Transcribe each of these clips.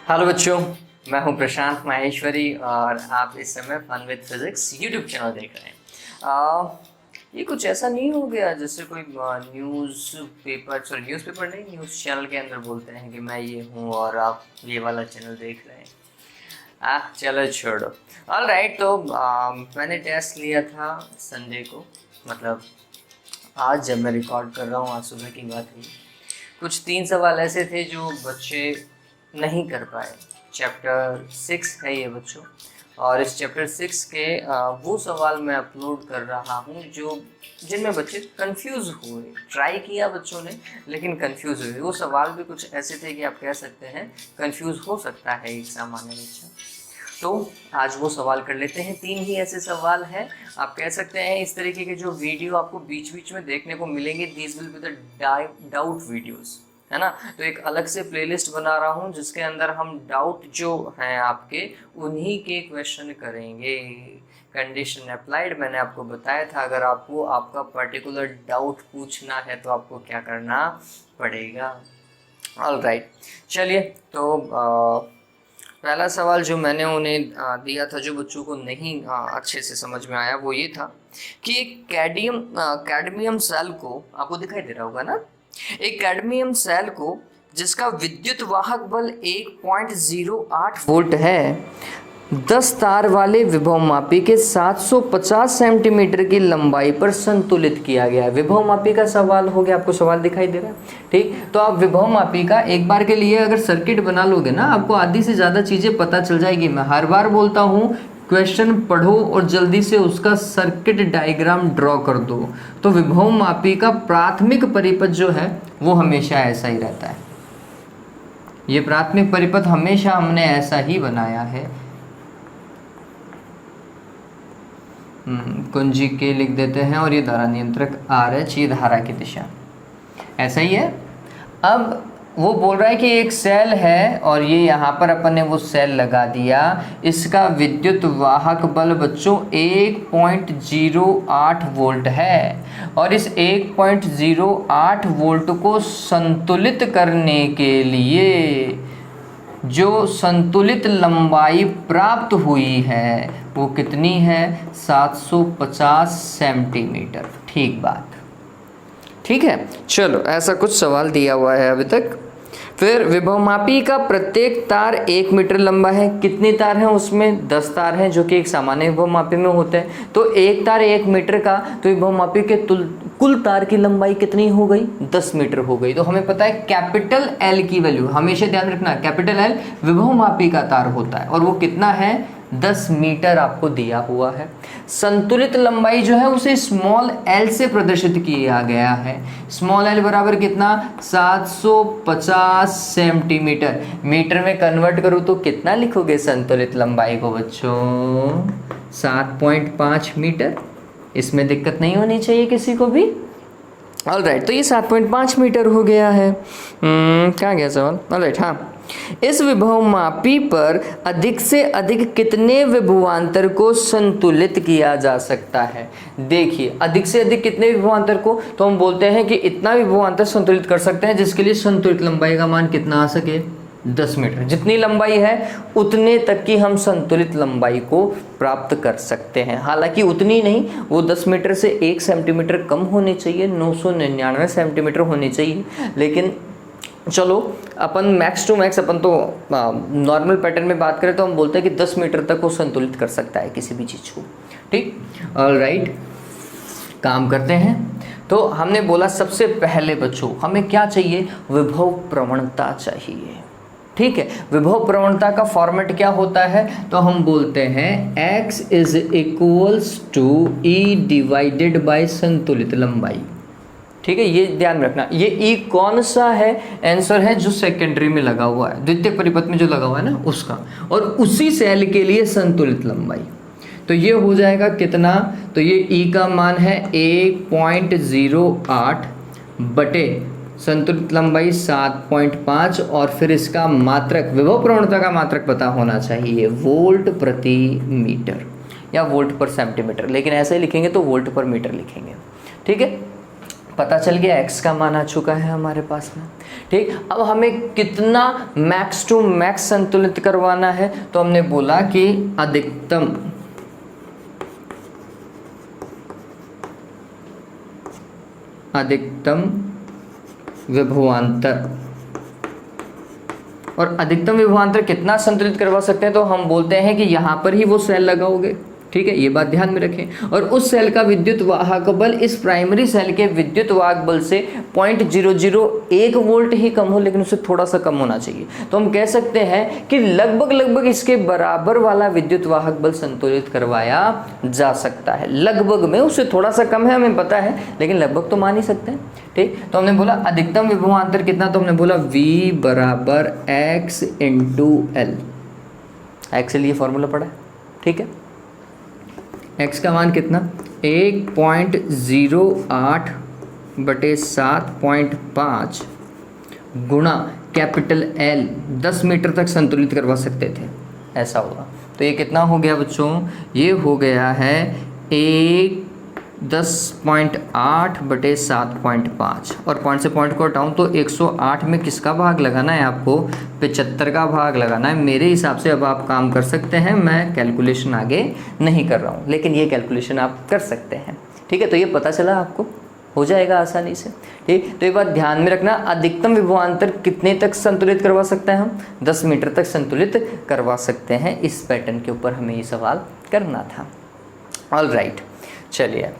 Hello बच्चों, मैं हूं प्रशांत माहेश्वरी और आप इस समय fun with physics YouTube channel देख रहे हैं। ये कुछ ऐसा नहीं हो गया जैसे कोई न्यूज़पेपर नहीं, न्यूज़ चैनल के अंदर बोलते हैं कि मैं ये हूँ और आप ये वाला चैनल देख रहे हैं। चलो छोड़ो। ऑल राइट, तो मैंने टेस्ट लिया था संडे को, मतलब आज जब मैं रिकॉर्ड कर रहा हूँ, आज सुबह की बात हुई। कुछ 3 सवाल ऐसे थे जो बच्चे नहीं कर पाए। चैप्टर 6 है ये बच्चों, और इस चैप्टर 6 के वो सवाल मैं अपलोड कर रहा हूँ जो जिनमें बच्चे कंफ्यूज हुए। ट्राई किया बच्चों ने लेकिन कंफ्यूज हुए। वो सवाल भी कुछ ऐसे थे कि आप कह सकते हैं कंफ्यूज हो सकता है एक सामान्य बच्चा। तो आज वो सवाल कर लेते हैं। 3 ही ऐसे सवाल हैं, आप कह सकते हैं। इस तरीके के जो वीडियो आपको बीच बीच में देखने को मिलेंगे, these will be the doubt videos, है ना। तो एक अलग से प्लेलिस्ट बना रहा हूँ जिसके अंदर हम डाउट जो हैं आपके, उन्हीं के क्वेश्चन करेंगे। कंडीशन अप्लाइड मैंने आपको बताया था। अगर आपको आपका पर्टिकुलर डाउट पूछना है तो आपको क्या करना पड़ेगा। ऑल राइट, चलिए। तो पहला सवाल जो मैंने उन्हें दिया था, जो बच्चों को नहीं अच्छे से समझ में आया, वो ये था कि एक कैडमियम सेल को, आपको दिखाई दे रहा होगा ना, एक कैडमियम सेल को जिसका विद्युत वाहक बल 1.08 वोल्ट है, 10 तार वाले विभवमापी के 750 सेंटीमीटर की लंबाई पर संतुलित किया गया है। विभवमापी का सवाल हो गया, आपको सवाल दिखाई दे रहा है, ठीक। तो आप विभवमापी का एक बार के लिए अगर सर्किट बना लोगे ना, आपको आधी से ज़्यादा चीज़ें पता चल जाएगी। मैं हर बार बोलता हूँ, क्वेश्चन पढ़ो और जल्दी से उसका सर्किट डायग्राम ड्रॉ कर दो। तो विभवमापी का प्राथमिक परिपथ जो है वो हमेशा ऐसा ही रहता है। ये प्राथमिक परिपथ हमेशा हमने ऐसा ही बनाया है। कुंजी के लिख देते हैं और ये धारा नियंत्रक RH, ये धारा की दिशा, ऐसा ही है। अब वो बोल रहा है कि एक सेल है और ये यहाँ पर अपन ने वो सेल लगा दिया। इसका विद्युत वाहक बल बच्चों 1.08 वोल्ट है, और इस 1.08 वोल्ट को संतुलित करने के लिए जो संतुलित लंबाई प्राप्त हुई है वो कितनी है? 750 सेंटीमीटर। ठीक बात, ठीक है। चलो, ऐसा कुछ सवाल दिया हुआ है अभी तक। फिर विभवमापी का प्रत्येक तार 1 मीटर लंबा है। कितने तार हैं उसमें? 10 तार हैं, जो कि एक सामान्य विभवमापी में होते हैं। तो एक तार 1 मीटर का, तो विभवमापी के कुल तार की लंबाई कितनी हो गई? 10 मीटर हो गई। तो हमें पता है कैपिटल L की वैल्यू, हमेशा ध्यान रखना, कैपिटल L विभवमापी का तार होता है और वो कितना है? 10 मीटर आपको दिया हुआ है। संतुलित लंबाई जो है उसे स्मॉल l से प्रदर्शित किया गया है। स्मॉल l बराबर कितना? 750 सेंटीमीटर। मीटर में कन्वर्ट करूँ तो कितना लिखोगे संतुलित लंबाई को बच्चों? 7.5 मीटर। इसमें दिक्कत नहीं होनी चाहिए किसी को भी। ऑल राइट, तो ये 7.5 मीटर हो गया है। कहाँ गया सवाल? ऑल राइट, हाँ। इस विभवमापी पर अधिक से अधिक कितने विभवांतर को संतुलित किया जा सकता है? देखिए, अधिक से अधिक कितने विभवांतर को, तो हम बोलते हैं कि इतना विभवांतर संतुलित कर सकते हैं जिसके लिए संतुलित लंबाई का मान कितना आ सके? 10 मीटर। जितनी लंबाई है उतने तक की हम संतुलित लंबाई को प्राप्त कर सकते हैं। हालांकि उतनी नहीं, वो 10 मीटर से 1 सेंटीमीटर कम होनी चाहिए, 999 सेंटीमीटर होनी चाहिए। लेकिन चलो, अपन मैक्स टू मैक्स, अपन तो नॉर्मल पैटर्न में बात करें तो हम बोलते हैं कि 10 मीटर तक वो संतुलित कर सकता है किसी भी चीज़ को, ठीक। ऑल राइट, काम करते हैं। तो हमने बोला सबसे पहले बच्चों हमें क्या चाहिए? विभव प्रवणता चाहिए, ठीक है। विभव प्रवणता का फॉर्मेट क्या होता है? तो हम बोलते हैं x is equals to E divided by संतुलित लंबाई, ठीक है। ये ध्यान रखना, ये E कौन सा है? आंसर है जो सेकेंडरी में लगा हुआ है, द्वितीयक परिपथ में जो लगा हुआ है ना उसका, और उसी सेल के लिए संतुलित लंबाई। तो ये हो जाएगा कितना? तो ये E का मान है 1.08 बटे संतुलित लंबाई 7.5, और फिर इसका मात्रक, विभव प्रवणता का मात्रक पता होना चाहिए, वोल्ट प्रति मीटर या वोल्ट पर सेंटीमीटर, लेकिन ऐसे ही लिखेंगे तो वोल्ट पर मीटर लिखेंगे, ठीक है। पता चल गया x का मान आ चुका है हमारे पास में। ठीक, अब हमें कितना मैक्स टू मैक्स संतुलित करवाना है, तो हमने बोला कि अधिकतम विभवांतर, और अधिकतम विभवांतर कितना संतुलित करवा सकते हैं, तो हम बोलते हैं कि यहाँ पर ही वो सेल लगाओगे। ठीक है, ये बात ध्यान में रखें। और उस सेल का विद्युत वाहक बल इस प्राइमरी सेल के विद्युत वाहक बल से 0.001 वोल्ट ही कम हो, लेकिन उससे थोड़ा सा कम होना चाहिए। तो हम कह सकते हैं कि लगभग इसके बराबर वाला विद्युत वाहक बल संतुलित करवाया जा सकता है। लगभग में, उससे थोड़ा सा कम है हमें पता है, लेकिन लगभग तो मान ही सकते हैं। ठीक, तो हमने बोला अधिकतम विभवांतर कितना, तो हमने बोला V बराबर x इंटू एल। एक्स लिए फॉर्मूला पड़ा है। ठीक है, x का मान कितना, 1.08 बटे 7.5 गुणा कैपिटल L, 10 मीटर तक संतुलित करवा सकते थे, ऐसा होगा। तो ये कितना हो गया बच्चों, ये हो गया है 10.8 बटे 7.5, और पॉइंट से पॉइंट को हटाऊँ तो 108 में किसका भाग लगाना है आपको, 75 का भाग लगाना है। मेरे हिसाब से अब आप काम कर सकते हैं, मैं कैलकुलेशन आगे नहीं कर रहा हूँ, लेकिन ये कैलकुलेशन आप कर सकते हैं। ठीक है, तो ये पता चला आपको, हो जाएगा आसानी से। ठीक, तो ये बात ध्यान में रखना, अधिकतम विभवांतर कितने तक संतुलित करवा सकते हैं हम, 10 मीटर तक संतुलित करवा सकते हैं। इस पैटर्न के ऊपर हमें ये सवाल करना था। ऑल राइट, चलिए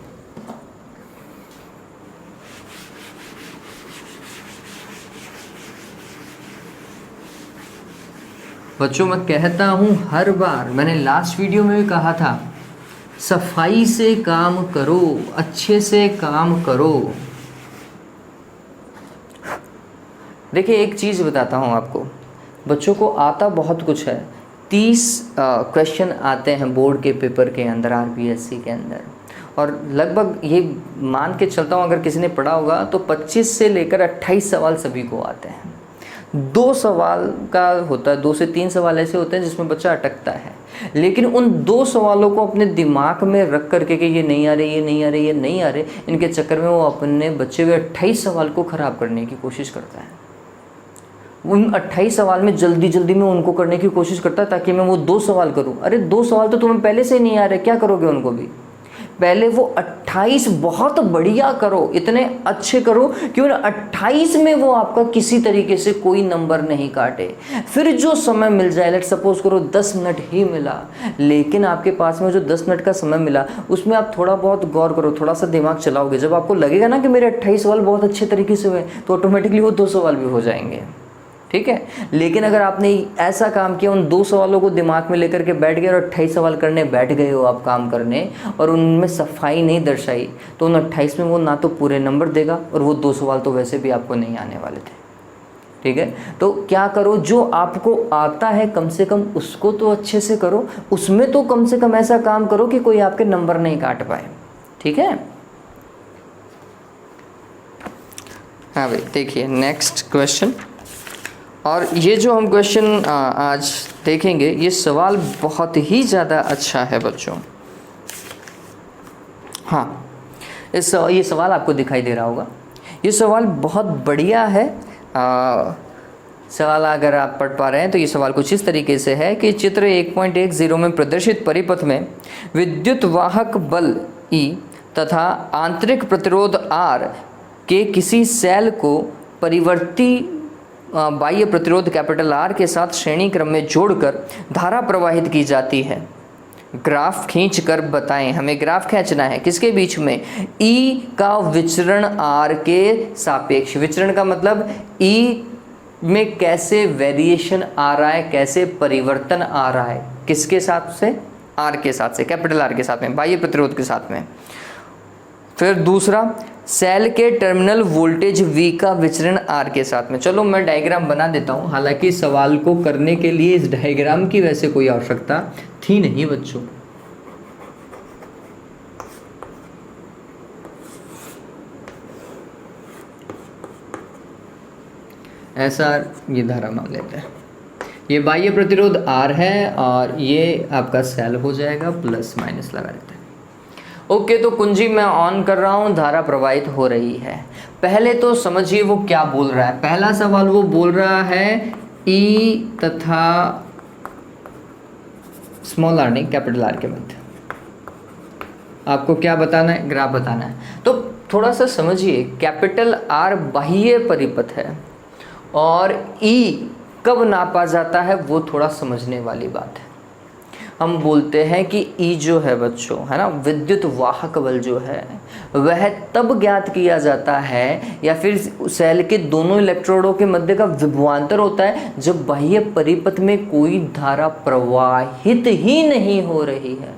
बच्चों, मैं कहता हूँ हर बार, मैंने लास्ट वीडियो में भी कहा था, सफाई से काम करो, अच्छे से काम करो। देखिए एक चीज़ बताता हूँ आपको, बच्चों को आता बहुत कुछ है। 30 क्वेश्चन आते हैं बोर्ड के पेपर के अंदर, RBSC के अंदर, और लगभग ये मान के चलता हूँ अगर किसी ने पढ़ा होगा तो 25 से लेकर 28 सवाल सभी को आते हैं। 2 सवाल का होता है, 2 से 3 सवाल ऐसे होते हैं जिसमें बच्चा अटकता है, लेकिन उन 2 सवालों को अपने दिमाग में रख करके कि ये नहीं आ रहे, ये नहीं आ रहे, ये नहीं आ रहे, इनके चक्कर में वो अपने बचे हुए 28 सवाल को ख़राब करने की कोशिश करता है। उन 28 सवाल में जल्दी में उनको करने की कोशिश करता है ताकि मैं वो 2 सवाल करूँ। अरे 2 सवाल तो तुम्हें पहले से ही नहीं आ रहे, क्या करोगे उनको भी? पहले वो 28 बहुत बढ़िया करो, इतने अच्छे करो कि उन 28 में वो आपका किसी तरीके से कोई नंबर नहीं काटे। फिर जो समय मिल जाए, लेट सपोज करो 10 मिनट ही मिला, लेकिन आपके पास में जो 10 मिनट का समय मिला उसमें आप थोड़ा बहुत गौर करो, थोड़ा सा दिमाग चलाओगे। जब आपको लगेगा ना कि मेरे 28 सवाल बहुत अच्छे तरीके से हुए, तो ऑटोमेटिकली वो 2 सवाल भी हो जाएंगे। ठीक है, लेकिन अगर आपने ऐसा काम किया, उन 2 सवालों को दिमाग में लेकर के बैठ गए और 28 सवाल करने बैठ गए हो आप काम करने, और उनमें सफाई नहीं दर्शाई, तो उन 28 में वो ना तो पूरे नंबर देगा, और वो 2 सवाल तो वैसे भी आपको नहीं आने वाले थे। ठीक है, तो क्या करो, जो आपको आता है कम से कम उसको तो अच्छे से करो, उसमें तो कम से कम ऐसा काम करो कि कोई आपके नंबर नहीं काट पाए। ठीक है, हाँ भाई देखिए नेक्स्ट क्वेश्चन। और ये जो हम क्वेश्चन आज देखेंगे, ये सवाल बहुत ही ज़्यादा अच्छा है बच्चों। हाँ, ये सवाल आपको दिखाई दे रहा होगा, ये सवाल बहुत बढ़िया है। सवाल अगर आप पढ़ पा रहे हैं तो ये सवाल कुछ इस तरीके से है कि चित्र 1.10 में प्रदर्शित परिपथ में विद्युत वाहक बल E तथा आंतरिक प्रतिरोध R के किसी सेल को परिवर्ती बाह्य प्रतिरोध कैपिटल R के साथ श्रेणी क्रम में जोड़कर धारा प्रवाहित की जाती है। ग्राफ खींच कर बताएं, हमें ग्राफ खींचना है किसके बीच में, E का विचरण R के सापेक्ष। विचरण का मतलब E में कैसे वेरिएशन आ रहा है, कैसे परिवर्तन आ रहा है, किसके साथ से, R के साथ से, कैपिटल R के साथ में, बाह्य प्रतिरोध के साथ में। फिर दूसरा, सेल के टर्मिनल वोल्टेज V का विचरण R के साथ में। चलो मैं डायग्राम बना देता हूँ, हालांकि सवाल को करने के लिए इस डायग्राम की वैसे कोई आवश्यकता थी नहीं बच्चों। ऐसा ये धारा मान लेते हैं, ये बाह्य प्रतिरोध R है और ये आपका सेल हो जाएगा, प्लस माइनस लगा देते हैं। ओके, तो कुंजी मैं ऑन कर रहा हूँ, धारा प्रवाहित हो रही है। पहले तो समझिए वो क्या बोल रहा है। पहला सवाल वो बोल रहा है ई तथा स्मॉल आर नहीं कैपिटल आर के मध्य आपको क्या बताना है, ग्राफ बताना है। तो थोड़ा सा समझिए, कैपिटल आर बाह्य परिपथ है और ई कब नापा जाता है वो थोड़ा समझने वाली बात है। हम बोलते हैं कि ई जो है बच्चों, है ना, विद्युत वाहक बल जो है वह तब ज्ञात किया जाता है या फिर सेल के दोनों इलेक्ट्रोडों के मध्य का विभवांतर होता है जब बाह्य परिपथ में कोई धारा प्रवाहित ही नहीं हो रही है।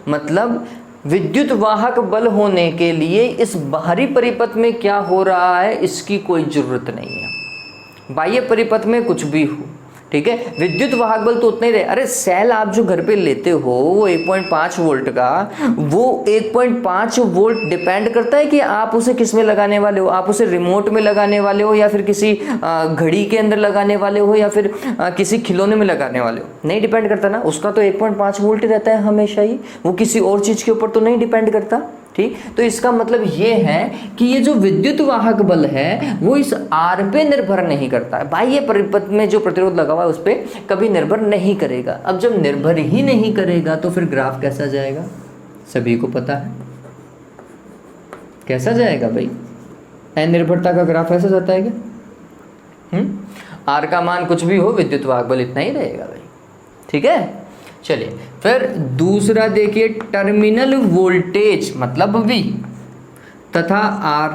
मतलब विद्युत वाहक बल होने के लिए इस बाहरी परिपथ में क्या हो रहा है इसकी कोई जरूरत नहीं है। बाह्य परिपथ में कुछ भी हो, ठीक है, विद्युत वाहक बल तो उतना ही रहे। अरे सेल आप जो घर पे लेते हो वो 1.5 वोल्ट का, वो 1.5 वोल्ट डिपेंड करता है कि आप उसे किस में लगाने वाले हो। आप उसे रिमोट में लगाने वाले हो या फिर किसी घड़ी के अंदर लगाने वाले हो या फिर किसी खिलौने में लगाने वाले हो, नहीं डिपेंड करता ना। उसका तो 1.5 वोल्ट रहता है हमेशा ही, वो किसी और चीज़ के ऊपर तो नहीं डिपेंड करता। ठीक, तो इसका मतलब ये है कि ये जो विद्युत वाहक बल है वो इस आर पे निर्भर नहीं करता है, बाह्य परिपथ में जो प्रतिरोध लगा हुआ है उस पर कभी निर्भर नहीं करेगा। अब जब निर्भर ही नहीं करेगा तो फिर ग्राफ कैसा जाएगा, सभी को पता है कैसा जाएगा भाई। अनिर्भरता का ग्राफ ऐसा जाता है क्या? आर का मान कुछ भी हो, विद्युत वाहक बल इतना ही रहेगा भाई। ठीक है, चलिए फिर दूसरा देखिए, टर्मिनल वोल्टेज मतलब V तथा R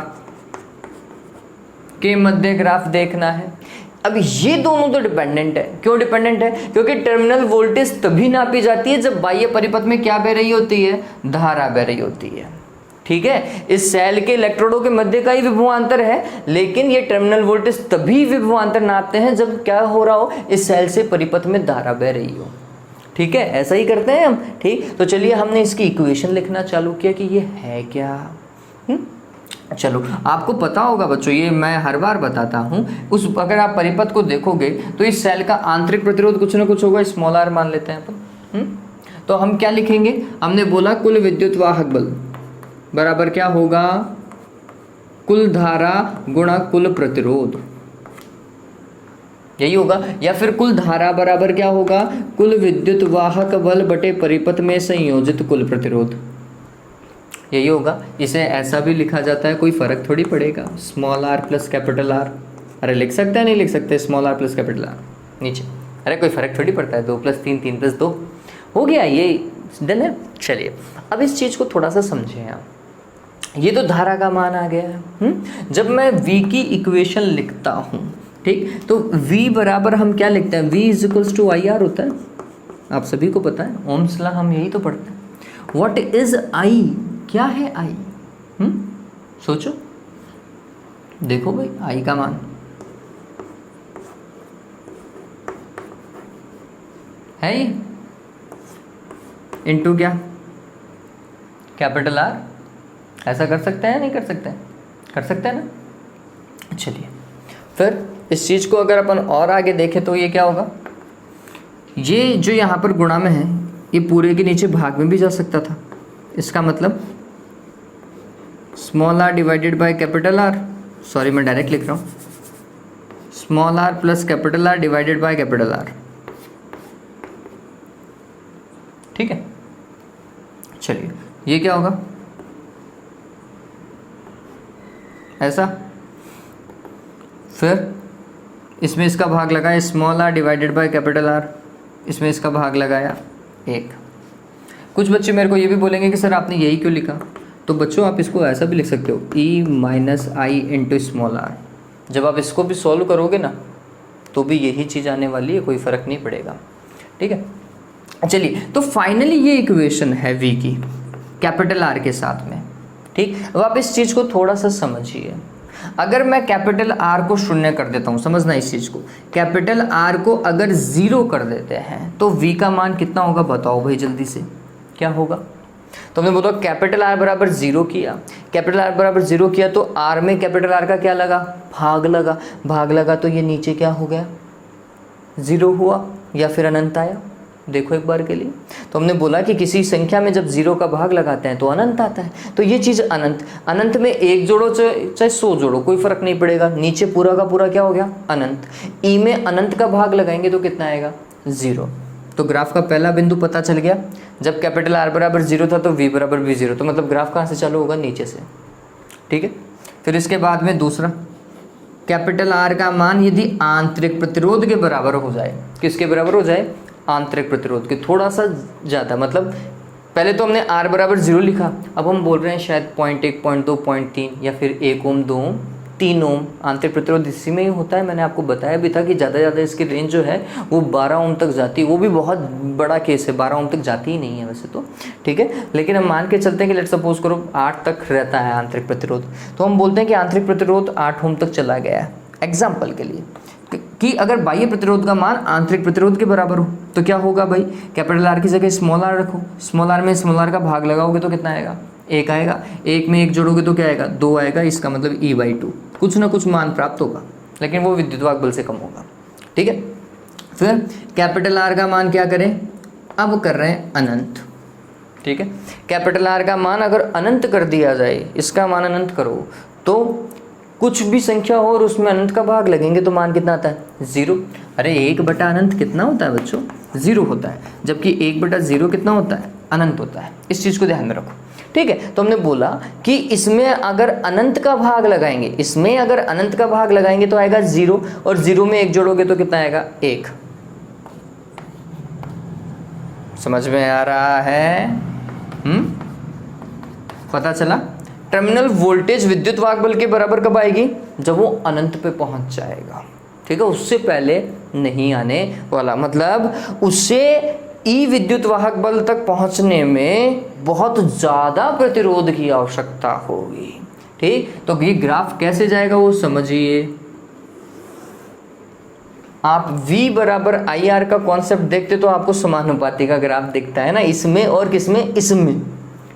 के मध्य ग्राफ देखना है। अब ये दोनों तो डिपेंडेंट है। क्यों डिपेंडेंट है? क्योंकि टर्मिनल वोल्टेज तभी नापी जाती है जब बाह्य परिपथ में क्या बह रही होती है, धारा बह रही होती है। ठीक है, इस सेल के इलेक्ट्रोडों के मध्य का ही विभवांतर है, लेकिन ये टर्मिनल वोल्टेज तभी विभवांतर नापते हैं जब क्या हो रहा हो, इस सेल से परिपथ में धारा बह रही हो। ठीक है, ऐसा ही करते हैं हम। ठीक, तो चलिए हमने इसकी इक्वेशन लिखना चालू किया कि ये है क्या। चलो आपको पता होगा बच्चों, ये मैं हर बार बताता हूँ, उस अगर आप परिपथ को देखोगे तो इस सेल का आंतरिक प्रतिरोध कुछ ना कुछ होगा, स्मॉल आर मान लेते हैं अपन। तो हम क्या लिखेंगे, हमने बोला कुल विद्युत वाहक बल बराबर क्या होगा, कुल धारा गुणा कुल प्रतिरोध, यही होगा। या फिर कुल धारा बराबर क्या होगा, कुल विद्युत वाहक बल बटे परिपथ में संयोजित कुल प्रतिरोध, यही होगा। इसे ऐसा भी लिखा जाता है, कोई फर्क थोड़ी पड़ेगा, small R plus capital R. अरे लिख सकते हैं, नहीं लिख सकते small R plus capital R नीचे, अरे कोई फर्क थोड़ी पड़ता है। 2 + 3 3 + 2 हो गया, ये डन है। चलिए अब इस चीज़ को थोड़ा सा समझें आप। ये तो धारा का मान आ गया है। जब मैं V की इक्वेशन लिखता हूँ, ठीक, तो V बराबर हम क्या लिखते हैं, V = IR होता है, आप सभी को पता है, ओम्स लॉ हम यही तो पढ़ते हैं। व्हाट इज I, क्या है I? सोचो, देखो भाई I का मान है ये इनटू क्या, कैपिटल R। ऐसा कर सकते हैं, नहीं कर सकते हैं? कर सकते हैं ना। चलिए फिर इस चीज़ को अगर अपन और आगे देखें तो ये क्या होगा, ये जो यहाँ पर गुणा में है ये पूरे के नीचे भाग में भी जा सकता था। इसका मतलब small r divided by capital R, sorry मैं डायरेक्ट लिख रहा हूँ, small r plus capital R divided by capital R। ठीक है, चलिए ये क्या होगा, ऐसा। फिर इसमें इसका भाग लगाया, small r divided by capital R, इसमें इसका भाग लगाया 1। कुछ बच्चे मेरे को ये भी बोलेंगे कि सर आपने यही क्यों लिखा, तो बच्चों आप इसको ऐसा भी लिख सकते हो, E - I into small r। जब आप इसको भी सॉल्व करोगे ना तो भी यही चीज़ आने वाली है, कोई फ़र्क नहीं पड़ेगा। ठीक है, चलिए तो फाइनली ये इक्वेशन है V की कैपिटल R के साथ में। ठीक, अब आप इस चीज़ को थोड़ा सा समझिए। अगर मैं कैपिटल R को 0 कर देता हूँ, समझना इस चीज़ को, कैपिटल R को अगर 0 कर देते हैं तो V का मान कितना होगा, बताओ भाई जल्दी से, क्या होगा। तो हमने बोला कैपिटल R बराबर 0 किया, कैपिटल R बराबर 0 किया तो R में कैपिटल R का क्या लगा, भाग लगा, भाग लगा तो ये नीचे क्या हो गया, 0 हुआ या फिर अनंत आया। देखो एक बार के लिए। तो हमने बोला कि किसी संख्या में जब 0 का भाग लगाते हैं तो अनंत आता है। तो ये चीज़ अनंत, अनंत में 1 जोड़ो चाहे 100 जोड़ो कोई फर्क नहीं पड़ेगा, नीचे पूरा का पूरा क्या हो गया अनंत। ई में अनंत का भाग लगाएंगे तो कितना आएगा 0। तो ग्राफ का पहला बिंदु पता चल गया। जब कैपिटल R बराबर 0 था तो V बराबर भी 0, तो मतलब ग्राफ कहाँ से चालू होगा, नीचे से। ठीक है, फिर इसके बाद में दूसरा, कैपिटल R का मान यदि आंतरिक प्रतिरोध के बराबर हो जाए, किसके बराबर हो जाए, आंतरिक प्रतिरोध के थोड़ा सा ज़्यादा, मतलब पहले तो हमने R बराबर 0 लिखा, अब हम बोल रहे हैं शायद 0.1, 0.2, 0.3 या फिर 1 ओम, 2 ओम, 3 ओम। आंतरिक प्रतिरोध इसी में ही होता है, मैंने आपको बताया भी था कि ज़्यादा से ज़्यादा इसकी रेंज जो है वो 12 ओम तक जाती है, वो भी बहुत बड़ा केस है, 12 ओम तक जाती ही नहीं है वैसे तो। ठीक है, लेकिन हम मान के चलते हैं कि लेट सपोज करो 8 तक रहता है आंतरिक प्रतिरोध, तो हम बोलते हैं कि आंतरिक प्रतिरोध 8 ओम तक चला गया है। एग्जाम्पल के लिए कि अगर बाह्य प्रतिरोध का मान आंतरिक प्रतिरोध के बराबर हो तो क्या होगा भाई, कैपिटल R की जगह स्मॉल r रखो, स्मॉल r में स्मॉल r का भाग लगाओगे तो कितना आएगा, 1 आएगा, 1 में 1 जोड़ोगे तो क्या आएगा 2 आएगा, इसका मतलब E/2, कुछ ना कुछ मान प्राप्त होगा, लेकिन वो विद्युत वाहक बल से कम होगा। ठीक है, फिर कैपिटल R का मान क्या करें, अब कर रहे हैं अनंत। ठीक है, कैपिटल R का मान अगर अनंत कर दिया जाए, इसका मान अनंत करो तो कुछ भी संख्या हो और उसमें अनंत का भाग लगेंगे तो मान कितना आता है 0। अरे 1 बटा अनंत कितना होता है बच्चों, 0 होता है, जबकि 1 बटा 0 कितना होता है, अनंत होता है। इस चीज़ को ध्यान में रखो। ठीक है, तो हमने बोला कि इसमें अगर अनंत का भाग लगाएंगे, इसमें अगर अनंत का भाग लगाएंगे तो आएगा 0, और 0 में 1 जोड़ोगे तो कितना आएगा 1। समझ में आ रहा है? पता चला। टर्मिनल वोल्टेज विद्युत वाहक बल के बराबर कब आएगी, जब वो अनंत पे पहुंच जाएगा। ठीक है, उससे पहले नहीं आने वाला, मतलब उससे ई विद्युत वाहक बल तक पहुंचने में बहुत ज़्यादा प्रतिरोध की आवश्यकता होगी। ठीक, तो ये ग्राफ कैसे जाएगा वो समझिए। आप V बराबर IR का कॉन्सेप्ट देखते तो आपको समानुपाती का ग्राफ दिखता है ना, इसमें और किसमें, इसमें।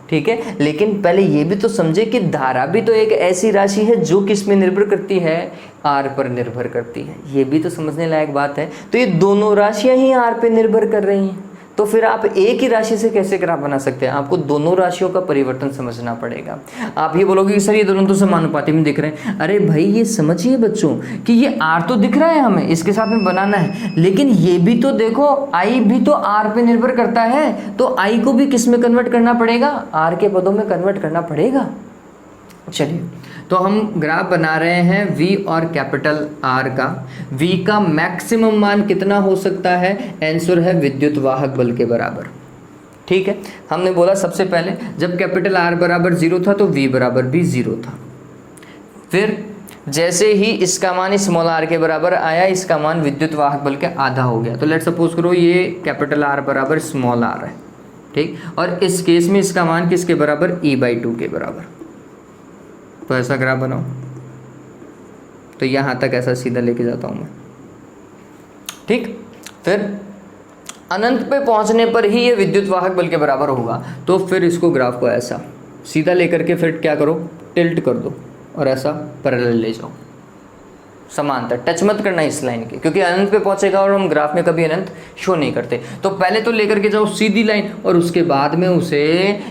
ठीक है, लेकिन पहले ये भी तो समझे कि धारा भी तो एक ऐसी राशि है जो किस में निर्भर करती है, R पर निर्भर करती है। ये भी तो समझने लायक बात है। तो ये दोनों राशियां ही R पे निर्भर कर रही हैं, तो फिर आप एक ही राशि से कैसे ग्राफ बना सकते हैं, आपको दोनों राशियों का परिवर्तन समझना पड़ेगा। आप ये बोलोगे कि सर ये दोनों तो समानुपाती में दिख रहे हैं, अरे भाई ये समझिए बच्चों कि ये R तो दिख रहा है, हमें इसके साथ में बनाना है, लेकिन ये भी तो देखो I भी तो R पे निर्भर करता है, तो I को भी किस में कन्वर्ट करना पड़ेगा, R के पदों में कन्वर्ट करना पड़ेगा। चलिए, तो हम ग्राफ बना रहे हैं V और कैपिटल R का। V का मैक्सिमम मान कितना हो सकता है, आंसर है विद्युत वाहक बल के बराबर। ठीक है, हमने बोला सबसे पहले जब कैपिटल R बराबर 0 था तो V बराबर भी 0 था। फिर जैसे ही इसका मान स्मॉल r के बराबर आया, इसका मान विद्युत वाहक बल के आधा हो गया। तो लेट सपोज करो ये कैपिटल R बराबर स्मॉल r है। ठीक, और इस केस में इसका मान किसके बराबर, E/2 के बराबर। तो ऐसा ग्राफ बनाओ, तो यहाँ तक ऐसा सीधा लेके जाता हूँ मैं। ठीक, फिर अनंत पे पहुँचने पर ही ये विद्युत वाहक बल के बराबर होगा, तो फिर इसको ग्राफ को ऐसा सीधा लेकर के फिर क्या करो, टिल्ट कर दो और ऐसा पैरेलल ले जाओ, समांतर। टच मत करना इस लाइन के, क्योंकि अनंत पे पहुंचेगा और हम ग्राफ में कभी अनंत शो नहीं करते। तो पहले तो लेकर के जाओ सीधी लाइन, और उसके बाद में उसे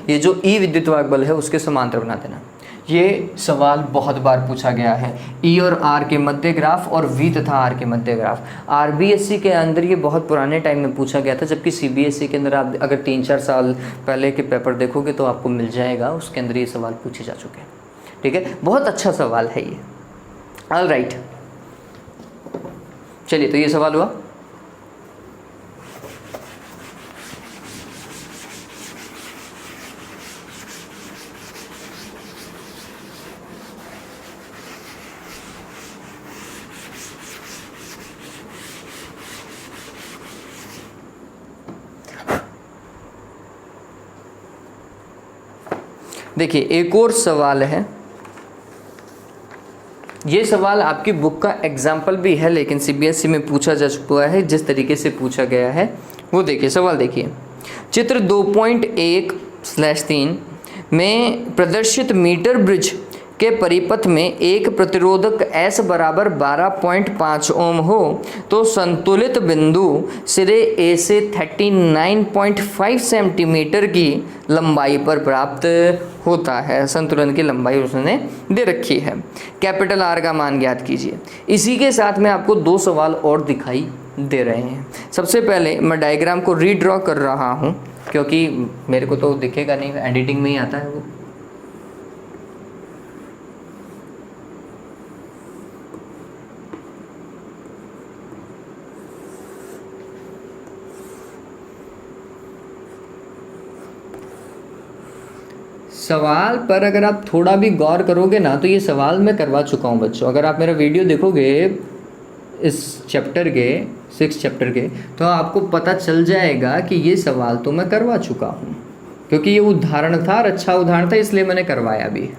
ये जो ई विद्युत वाहक बल है उसके समांतर बना देना। ये सवाल बहुत बार पूछा गया है, ई और आर के मध्य ग्राफ और वी तथा आर के मध्य ग्राफ। आरबीएससी के अंदर ये बहुत पुराने टाइम में पूछा गया था, जबकि सीबीएसई के अंदर आप अगर 3-4 साल पहले के पेपर देखोगे तो आपको मिल जाएगा, उसके अंदर ये सवाल पूछे जा चुके हैं। ठीक है, बहुत अच्छा सवाल है ये। ऑल राइट, चलिए तो ये सवाल हुआ। देखिए एक और सवाल है, ये सवाल आपकी बुक का एग्जाम्पल भी है, लेकिन सीबीएसई में पूछा जा चुका है। जिस तरीके से पूछा गया है वो देखिए, सवाल देखिए। चित्र 2.1/3 में प्रदर्शित मीटर ब्रिज के परिपथ में एक प्रतिरोधक S बराबर 12.5 ओम हो तो संतुलित बिंदु सिरे A से 39.5 सेंटीमीटर की लंबाई पर प्राप्त होता है। संतुलन की लंबाई उसने दे रखी है। कैपिटल R का मान ज्ञात कीजिए। इसी के साथ में आपको दो सवाल और दिखाई दे रहे हैं। सबसे पहले मैं डायग्राम को रीड्रॉ कर रहा हूँ क्योंकि मेरे को तो दिखेगा नहीं, एडिटिंग में ही आता है वो। सवाल पर अगर आप थोड़ा भी गौर करोगे ना तो ये सवाल मैं करवा चुका हूँ बच्चों। अगर आप मेरा वीडियो देखोगे इस चैप्टर के 6 चैप्टर के तो आपको पता चल जाएगा कि ये सवाल तो मैं करवा चुका हूँ, क्योंकि ये उदाहरण था और अच्छा उदाहरण था इसलिए मैंने करवाया भी।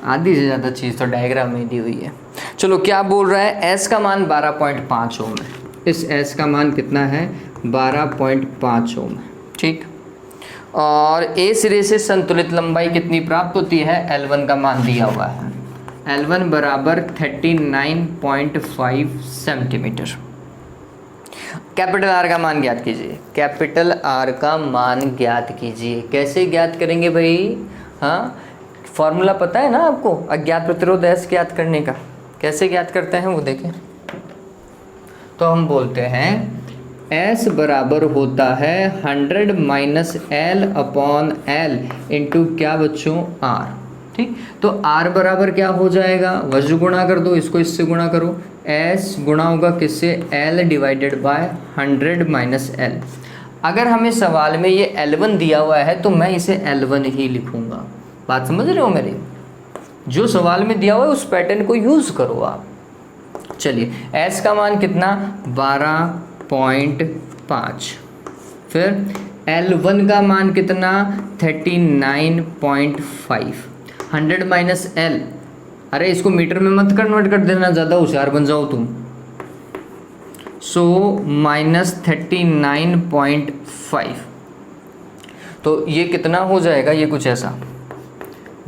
आधी से ज़्यादा चीज़ तो डायग्राम में दी हुई है। चलो क्या बोल रहा है, S का मान 12.5 ओम है। इस S का मान कितना है, 12.5 ओम है, ठीक। और A सिरे से संतुलित लंबाई कितनी प्राप्त होती है, L1 का मान दिया हुआ है। L1 बराबर 39.5 सेंटीमीटर। कैपिटल R का मान ज्ञात कीजिए। कैपिटल R का मान ज्ञात कीजिए। कैसे ज्ञात करेंगे भाई, हाँ फॉर्मूला पता है ना आपको अज्ञात प्रतिरोध S ज्ञात करने का। कैसे ज्ञात करते हैं वो देखें। तो हम बोलते हैं S बराबर होता है 100 minus L upon L into क्या बच्चों, R, ठीक। तो R बराबर क्या हो जाएगा, वज्र गुणा कर दो, इसको इससे गुणा करो, S गुणा होगा किससे, L divided by 100 minus L। अगर हमें सवाल में ये L1 दिया हुआ है तो मैं इसे L1 ही लिखूंगा। बात समझ रहे हो मेरी, जो सवाल में दिया हुआ है उस पैटर्न को यूज करो आप। चलिए S का मान कितना, 12.5। फिर L1 का मान कितना, 39.5। 100 माइनस L, अरे इसको मीटर में मत कन्वर्ट कर देना, ज़्यादा होशियार बन जाओ तुम। सो माइनस 39.5, तो ये कितना हो जाएगा, ये कुछ ऐसा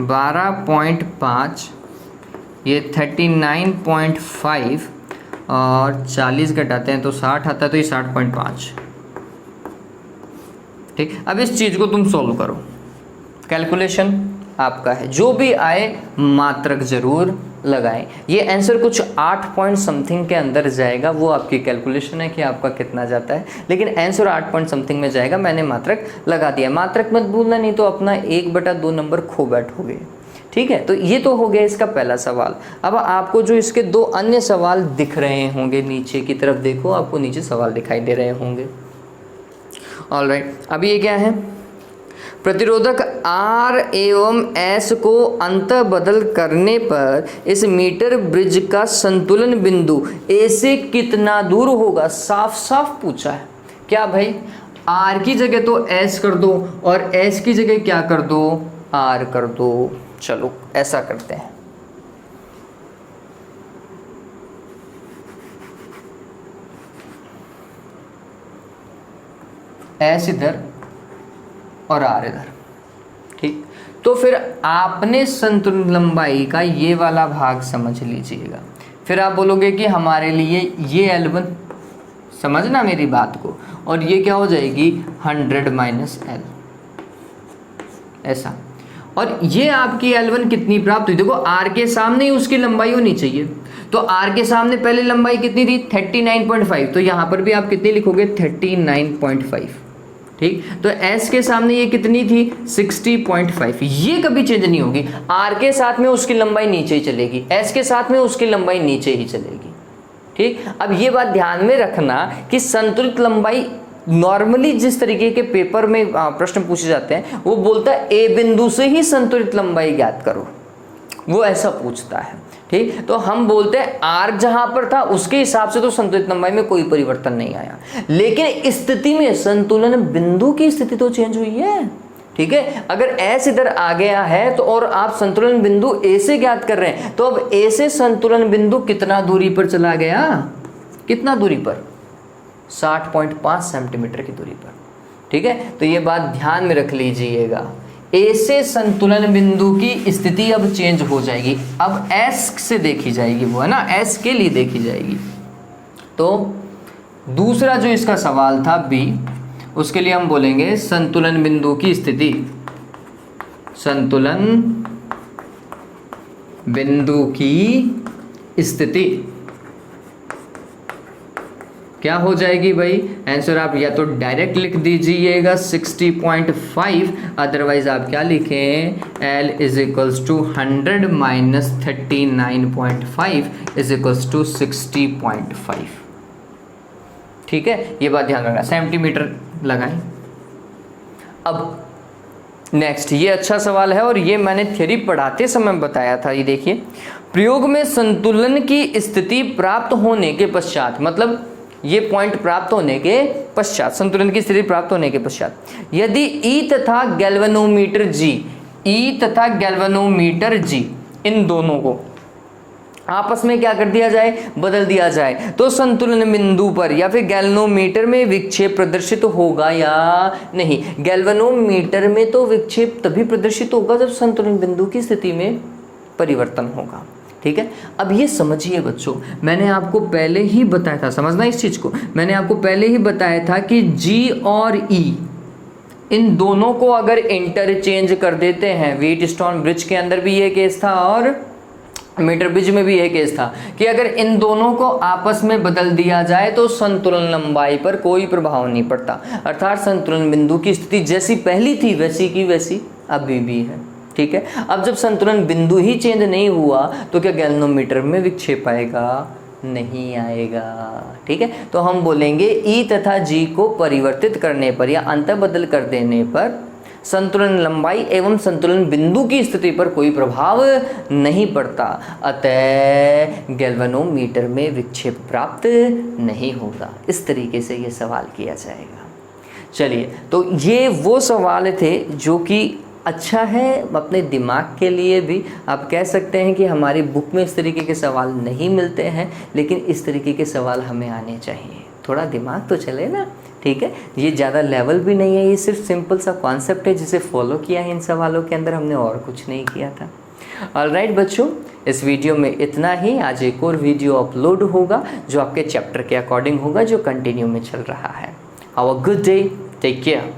12.5, ये 39.5 और 40 घटाते हैं तो 60 आता है, तो ये 60.5, ठीक। अब इस चीज़ को तुम सॉल्व करो, कैलकुलेशन आपका है, जो भी आए मात्रक जरूर लगाएं। ये आंसर कुछ 8 पॉइंट समथिंग के अंदर जाएगा, वो आपकी कैलकुलेशन है कि आपका कितना जाता है, लेकिन आंसर 8 पॉइंट समथिंग में जाएगा। मैंने मात्रक लगा दिया, मात्रक मत भूलना नहीं तो अपना 1/2 नंबर खो बैठोगे, ठीक है। तो ये तो हो गया इसका पहला सवाल। अब आपको जो इसके दो अन्य सवाल दिख रहे होंगे, नीचे की तरफ देखो, आपको नीचे सवाल दिखाई दे रहे होंगे। ऑलराइट, अब ये क्या है, प्रतिरोधक R एवं S को अंत बदल करने पर इस मीटर ब्रिज का संतुलन बिंदु A से कितना दूर होगा। साफ साफ पूछा है क्या भाई, R की जगह तो S कर दो और S की जगह क्या कर दो, R कर दो। चलो ऐसा करते हैं, S इधर और R इधर, ठीक। तो फिर आपने संतुलन लंबाई का ये वाला भाग समझ लीजिएगा। फिर आप बोलोगे कि हमारे लिए ये L1, समझना मेरी बात को, और ये क्या हो जाएगी 100 माइनस L, ऐसा। और ये आपकी L1 कितनी प्राप्त हुई, देखो R के सामने ही उसकी लंबाई होनी चाहिए, तो R के सामने पहले लंबाई कितनी थी 39.5, तो यहाँ पर भी आप कितनी लिखोगे 39.5, ठीक। तो S के सामने ये कितनी थी 60.5, ये कभी चेंज नहीं होगी। R के साथ में उसकी लंबाई नीचे ही चलेगी, S के साथ में उसकी लंबाई नीचे ही चलेगी, ठीक, अब ये बात ध्यान में रखना कि संतुलित लंबाई नॉर्मली जिस तरीके के पेपर में प्रश्न पूछे जाते हैं वो बोलता है ए बिंदु से ही संतुलित लंबाई ज्ञात करो, वो ऐसा पूछता है। ठीक, तो हम बोलते हैं आर जहां पर था उसके हिसाब से तो संतुलित लंबाई में कोई परिवर्तन नहीं आया, लेकिन स्थिति में संतुलन बिंदु की स्थिति तो चेंज हुई है। ठीक है, अगर एस इधर आ गया है तो और आप संतुलन बिंदु ए से ज्ञात कर रहे हैं, तो अब ए से संतुलन बिंदु कितना दूरी पर चला गया, कितना दूरी पर, 60.5 सेंटीमीटर की दूरी पर। ठीक है, तो ये बात ध्यान में रख लीजिएगा, ए से संतुलन बिंदु की स्थिति अब चेंज हो जाएगी, अब एस से देखी जाएगी, वो है ना, एस के लिए देखी जाएगी। तो दूसरा जो इसका सवाल था बी, उसके लिए हम बोलेंगे संतुलन बिंदु की स्थिति, संतुलन बिंदु की स्थिति क्या हो जाएगी भाई, आंसर आप या तो डायरेक्ट लिख दीजिएगा 60.5, अदरवाइज आप क्या लिखें, L is equals to 100 minus 39.5 is equals to 60.5। ठीक है, ये बात ध्यान रखना, सेंटीमीटर लगाएं। अब नेक्स्ट, ये अच्छा सवाल है और ये मैंने थ्योरी पढ़ाते समय बताया था। ये देखिए, प्रयोग में संतुलन की स्थिति प्राप्त होने के पश्चात, मतलब ये पॉइंट प्राप्त होने के पश्चात, संतुलन की स्थिति प्राप्त होने के पश्चात, यदि ई तथा गैल्वेनोमीटर जी, ई तथा गैल्वेनोमीटर जी, इन दोनों को आपस में क्या कर दिया जाए, बदल दिया जाए, तो संतुलन बिंदु पर या फिर गैल्वेनोमीटर में विक्षेप प्रदर्शित होगा या नहीं। गैल्वेनोमीटर में तो विक्षेप तभी प्रदर्शित होगा जब संतुलन बिंदु की स्थिति में परिवर्तन होगा। ठीक है, अब ये समझिए बच्चों, मैंने आपको पहले ही बताया था, समझना इस चीज को, मैंने आपको पहले ही बताया था कि जी और ई, इन दोनों को अगर इंटरचेंज कर देते हैं, व्हीटस्टोन ब्रिज के अंदर भी ये केस था और मीटर ब्रिज में भी यह केस था कि अगर इन दोनों को आपस में बदल दिया जाए तो संतुलन लंबाई पर कोई प्रभाव नहीं पड़ता, अर्थात संतुलन बिंदु की स्थिति जैसी पहली थी वैसी की वैसी अभी भी है। ठीक है, अब जब संतुलन बिंदु ही चेंज नहीं हुआ तो क्या गैल्वेनोमीटर में विक्षेप आएगा, नहीं आएगा। ठीक है, तो हम बोलेंगे ई तथा जी को परिवर्तित करने पर या अंतर बदल कर देने पर संतुलन लंबाई एवं संतुलन बिंदु की स्थिति पर कोई प्रभाव नहीं पड़ता, अतः गैल्वेनोमीटर में विक्षेप प्राप्त नहीं होगा। इस तरीके से ये सवाल किया जाएगा। चलिए, तो ये वो सवाल थे जो कि अच्छा है अपने दिमाग के लिए भी। आप कह सकते हैं कि हमारी बुक में इस तरीके के सवाल नहीं मिलते हैं, लेकिन इस तरीके के सवाल हमें आने चाहिए, थोड़ा दिमाग तो चले ना। ठीक है, ये ज़्यादा लेवल भी नहीं है, ये सिर्फ सिंपल सा कॉन्सेप्ट है जिसे फॉलो किया है इन सवालों के अंदर, हमने और कुछ नहीं किया था। ऑलराइट बच्चों, इस वीडियो में इतना ही। आज एक और वीडियो अपलोड होगा जो आपके चैप्टर के अकॉर्डिंग होगा, जो कंटिन्यू में चल रहा है। Have a good day, take care.